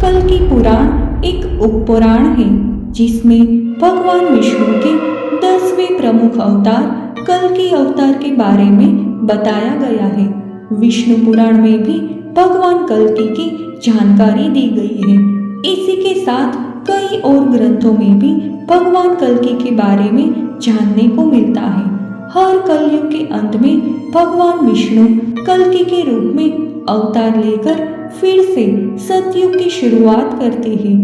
कल्कि पुराण एक उपपुराण है जिसमें भगवान विष्णु के 10वें प्रमुख अवतार कल्कि अवतार के बारे में बताया गया है। विष्णु पुराण में भी भगवान कल्कि की जानकारी दी गई है। इसी के साथ कई और ग्रंथों में भी भगवान कल्कि के बारे में जानने को मिलता है। हर कलयुग के अंत में भगवान विष्णु कल्कि के रूप में अवतार लेकर फिर से सतयुग की शुरुआत करते हैं।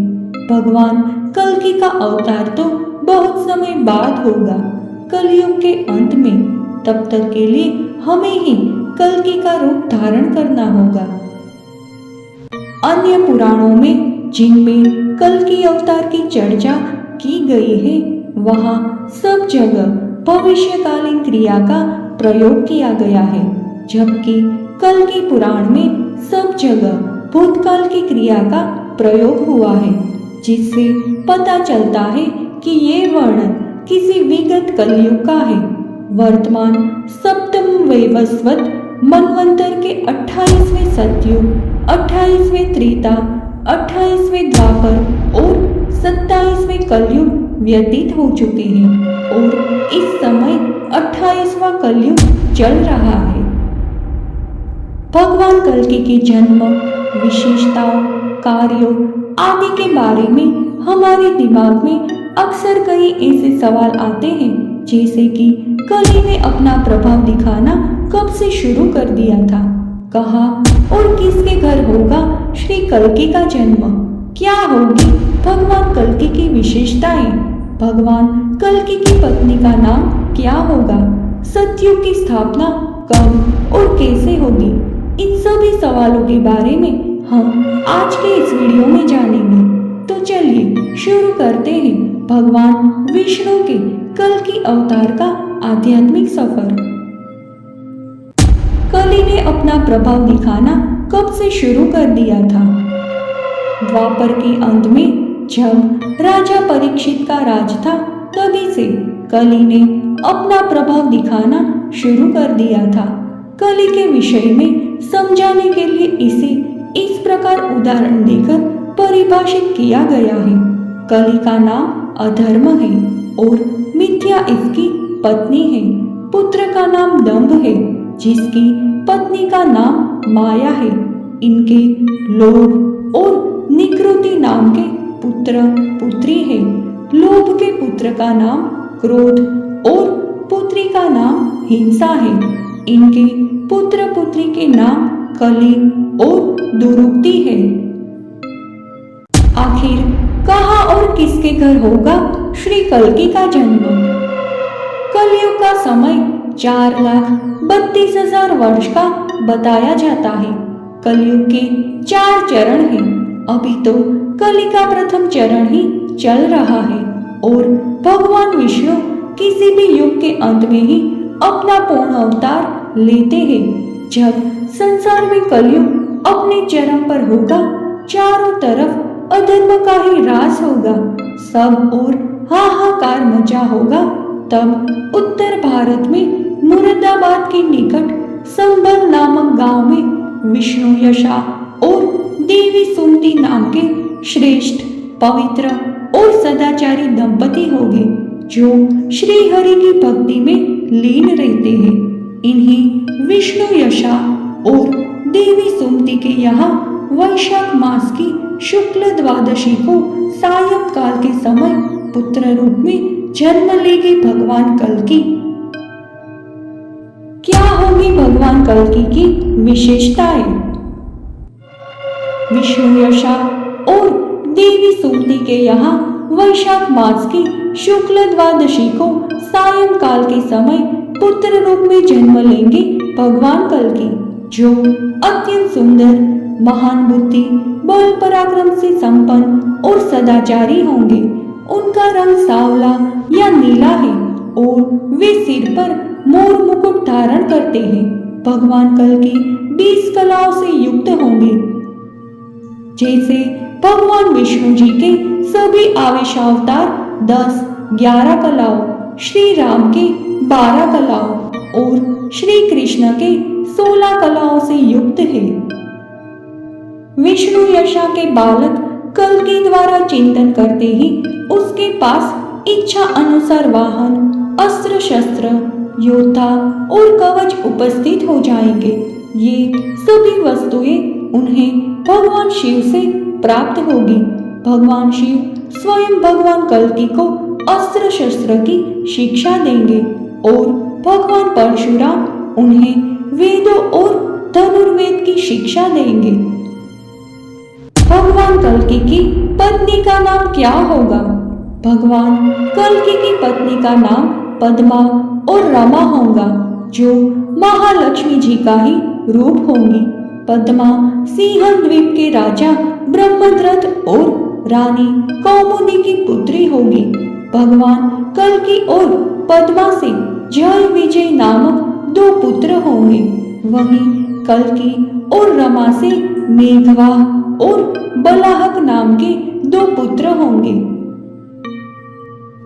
भगवान कल्कि का अवतार तो बहुत समय बाद होगा, कलयुग के अंत में। तब तक के लिए हमें ही कल्कि का रूप धारण करना होगा। अन्य पुराणों में जिनमें कल्कि अवतार की चर्चा की गई है, वहाँ सब जगह भविष्यकालीन क्रिया का प्रयोग किया गया है, जबकि कल्कि पुराण में सब जगह भूतकाल की क्रिया का प्रयोग हुआ है, जिससे पता चलता है कि ये वर्णन किसी विगत कलयुग का है। वर्तमान सप्तम वैवस्वत मनवंतर के 28वें सतयुग, 28वें त्रेता, 28वें द्वापर और 27वें कलयुग व्यतीत हो चुके हैं और इस समय 28वां कलयुग चल रहा है। भगवान कल्कि के जन्म, विशेषताओं, कार्यों आदि के बारे में हमारे दिमाग में अक्सर कई ऐसे सवाल आते हैं, जैसे कि कलि ने अपना प्रभाव दिखाना कब से शुरू कर दिया था, कहाँ और किसके घर होगा श्री कल्कि का जन्म, क्या होगी भगवान कल्कि की विशेषताएं, भगवान कल्कि की पत्नी का नाम क्या होगा, सतयुग की स्थापना कब और कैसे होगी। इन सभी सवालों के बारे में हम आज के इस वीडियो में जानेंगे। तो चलिए शुरू करते हैं भगवान विष्णु के कल्कि अवतार का आध्यात्मिक सफर। कलि ने अपना प्रभाव दिखाना कब से शुरू कर दिया था? द्वापर के अंत में जब राजा परीक्षित का राज था, तभी से कलि ने अपना प्रभाव दिखाना शुरू कर दिया था। कलि के विषय में समझाने के लिए इसे इस प्रकार उदाहरण देकर परिभाषित किया गया है। कलि का नाम अधर्म है और मिथ्या इसकी पत्नी है। पुत्र का नाम दंभ है, जिसकी पत्नी का नाम माया है। इनके लोभ और निकृति नाम के पुत्र पुत्री है। लोभ के पुत्र का नाम क्रोध और पुत्री का नाम हिंसा है। इनके पुत्र पुत्री के नाम कलि और दुरुक्ति है। आखिर कहाँ और किसके घर होगा श्री कल्कि का जन्म? कलयुग का समय 4,32,000 वर्ष का बताया जाता है। कलयुग के 4 चरण हैं। अभी तो कलि का प्रथम चरण ही चल रहा है और भगवान विष्णु किसी भी युग के अंत में ही अपना पूर्ण अवतार लेते हैं। जब संसार में कलयुग अपने चरम पर होगा, चारों तरफ अधर्म का ही राज होगा, सब ओर हाहाकार मचा होगा, तब उत्तर भारत में मुरादाबाद के निकट संबल नामक गांव में विष्णु यशा और देवी सुमति नाम के श्रेष्ठ, पवित्र और सदाचारी दंपति होंगे, जो श्री हरि की भक्ति में लीन रहते हैं। इन्हीं विष्णु यशा और देवी सुमति के यहाँ वैशाख मास की शुक्ल द्वादशी को सायंकाल के समय पुत्र रूप में जन्म लेंगे भगवान कल्कि। क्या होगी भगवान कल्कि की विशेषताएं? विष्णु यशा और देवी सुमति के यहाँ वैशाख मास की शुक्ल द्वादशी को सायंकाल के समय पुत्र रूप में जन्म लेंगे भगवान कल्कि, जो अत्यंत सुंदर, महान बुद्धि, बल पराक्रम से संपन्न और सदाचारी होंगे। उनका रंग सांवला या नीला है और वे सिर पर मोर मुकुट धारण करते हैं। भगवान कल्कि 20 कलाओं से युक्त होंगे, जैसे भगवान विष्णु जी के सभी आवेशावतार 10-11 कलाओं, श्री राम के 12 कलाओं और श्री कृष्ण के 16 कलाओं से युक्त है। विष्णु यशा के बालक कल्कि द्वारा चिंतन करते ही उसके पास इच्छा अनुसार वाहन, अस्त्र शस्त्र, योद्धा और कवच उपस्थित हो जाएंगे। ये सभी वस्तुएं उन्हें भगवान शिव से प्राप्त होगी। भगवान शिव स्वयं भगवान कल्कि को अस्त्र शस्त्र की शिक्षा देंगे और भगवान परशुराम उन्हें वेदों और धनुर्वेद की शिक्षा देंगे। भगवान कल्कि की पत्नी का नाम क्या होगा? भगवान कल्कि की पत्नी का नाम पद्मा और रमा होगा, जो महालक्ष्मी जी का ही रूप होंगी। पद्मा सिंहल द्वीप के राजा ब्रह्मदत्त और रानी कौमुदी की पुत्री होगी। भगवान कल्कि और पद्मा से जय विजय नामक 2 पुत्र होंगे। वहीं कल्कि और रमा से मेघवा और बलाहक नाम के 2 पुत्र होंगे।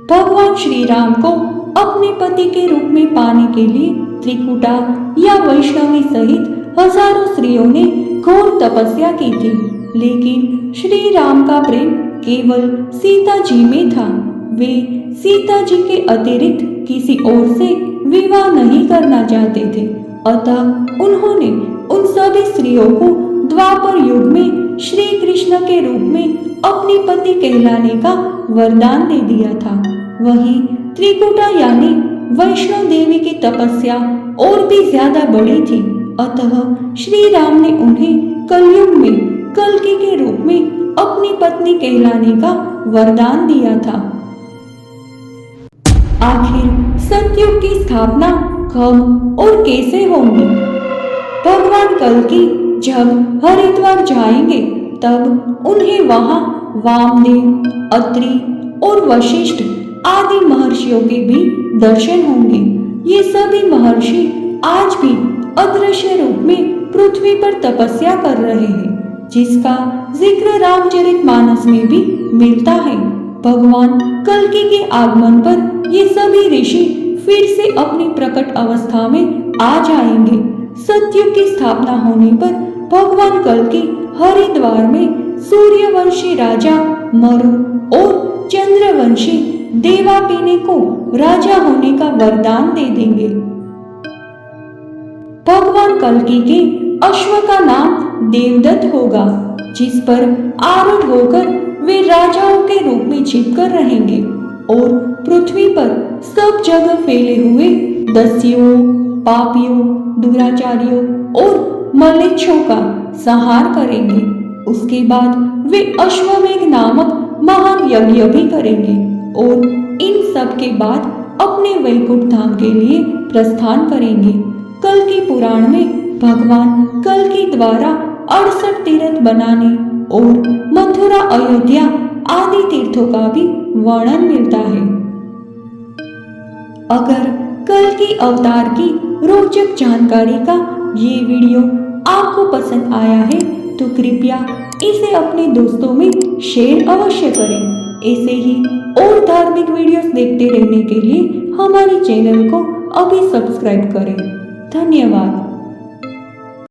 भगवान श्री राम को अपने पति के रूप में पाने के लिए त्रिकुटा या वैष्णवी सहित हजारों स्त्रियों ने घोर तपस्या की थी, लेकिन श्री राम का प्रेम केवल सीता जी में था। वे सीता जी के अतिरिक्त किसी और से विवाह नहीं करना चाहते थे। अतः उन्होंने उन सभी स्त्रियों को द्वापर युग में श्री कृष्ण के रूप में अपनी पति कहलाने का वरदान दे दिया था। वहीं त्रिकुटा यानी वैष्णो देवी की तपस्या और भी ज्यादा बड़ी थी। अतः श्री राम ने उन्हें कलयुग में कल्कि के रूप में अपनी पत्नी कहलाने का वरदान दिया था। आखिर सतयुग की स्थापना कब और कैसे होगी? भगवान कल्कि जब हरिद्वार जाएंगे तब उन्हें वहां वामदेव, अत्रि और वशिष्ठ आदि महर्षियों के भी दर्शन होंगे। ये सभी महर्षि आज भी अदृश्य रूप में पृथ्वी पर तपस्या कर रहे हैं, जिसका जिक्र रामचरितमानस में भी मिलता है। भगवान कल्कि के आगमन पर ये सभी ऋषि फिर से अपनी प्रकट अवस्था में आ जाएंगे। सतयुग की स्थापना होने पर भगवान कल्कि हरिद्वार में सूर्यवंशी राजा मरु और चंद्रवंशी देवापिने को राजा होने का वरदान दे देंगे। भगवान कल्कि के अश्व का नाम देवदत्त होगा, जिस पर आरूढ़ होकर वे राजाओं के रूप में छिपकर रहेंगे और पृथ्वी पर सब जगह फैले हुए दस्युओं, पापियों, दुराचारियों और मलेच्छों का संहार करेंगे। उसके बाद वे अश्वमेघ नामक महान यज्ञ भी करेंगे और इन सब के बाद अपने वैकुंठ धाम के लिए प्रस्थान करेंगे। कल्कि पुराण में भगवान कल्कि द्वारा 68 तीर्थ बनाने और मथुरा, अयोध्या आदि तीर्थों का भी वर्णन मिलता है। अगर कल्कि अवतार की रोचक जानकारी का ये वीडियो आपको पसंद आया है तो कृपया इसे अपने दोस्तों में शेयर अवश्य करें। ऐसे ही और धार्मिक वीडियोस देखते रहने के लिए हमारे चैनल को अभी सब्सक्राइब करें। धन्यवाद।